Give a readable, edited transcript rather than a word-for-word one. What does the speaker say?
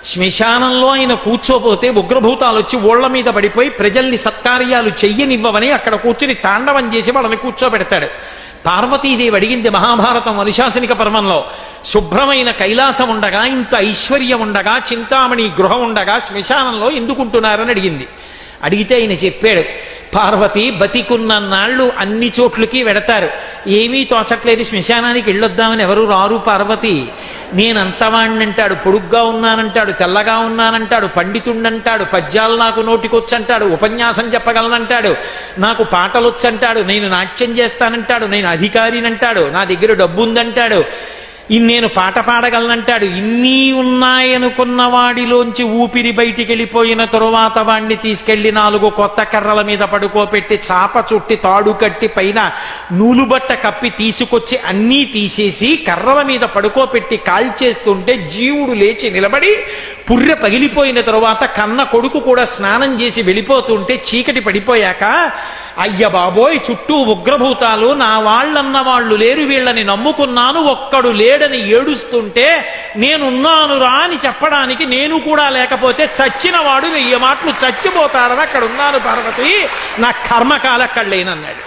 శ్మశానంలో ఆయన కూర్చోపోతే ఉగ్రభూతాలు వచ్చి ఓళ్ల మీద పడిపోయి ప్రజల్ని సత్కార్యాలు చెయ్యనివ్వవని అక్కడ కూర్చుని తాండవం చేసి వాళ్ళని కూర్చోబెడతాడు. పార్వతీదేవి అడిగింది మహాభారతం అనుశాసనిక పర్వంలో, శుభ్రమైన కైలాసం ఉండగా, ఇంత ఐశ్వర్యం ఉండగా, చింతామణి గృహం ఉండగా శ్మశానంలో ఎందుకుంటున్నారని అడిగింది. అడిగితే ఆయన చెప్పాడు, పార్వతి బతికున్న నాళ్ళు అన్ని చోట్లకి వెడతారు, ఏమీ తోచట్లేదు, శ్మశానానికి వెళ్ళొద్దామని ఎవరు రారు పార్వతి. నేనంతవాణ్ణంటాడు, పొడుగ్గా ఉన్నానంటాడు, తెల్లగా ఉన్నానంటాడు, పండితుండంటాడు, పద్యాలు నాకు నోటికొచ్చంటాడు, ఉపన్యాసం చెప్పగలనంటాడు, నాకు పాటలొచ్చంటాడు, నేను నాట్యం చేస్తానంటాడు, నేను అధికారినంటాడు, నా దగ్గర డబ్బు ఉందంటాడు, నేను పాట పాడగలనంటాడు. ఇన్ని ఉన్నాయనుకున్న వాడిలోంచి ఊపిరి బయటికి వెళ్ళిపోయిన తరువాత వాణ్ణి తీసుకెళ్లి 4 కొత్త కర్రల మీద పడుకోపెట్టి చాప చుట్టి తాడు కట్టి పైన నూలుబట్ట కప్పి తీసుకొచ్చి అన్నీ తీసేసి కర్రల మీద పడుకోపెట్టి కాల్చేస్తుంటే జీవుడు లేచి నిలబడి పుర్రె పగిలిపోయిన తరువాత కన్న కొడుకు కూడా స్నానం చేసి వెళ్ళిపోతుంటే చీకటి పడిపోయాక, అయ్య బాబోయ్ చుట్టూ ఉగ్రభూతాలు, నా వాళ్ళన్న వాళ్ళు లేరు, వీళ్ళని నమ్ముకున్నాను, ఒక్కడు లేడని ఏడుస్తుంటే నేనున్నానురా అని చెప్పడానికి నేను కూడా లేకపోతే చచ్చిన వాడు 1000 మాటలు చచ్చిపోతాడని అక్కడ ఉన్నాను పార్వతి, నా కర్మకాల కళ్ళేనన్నాడు.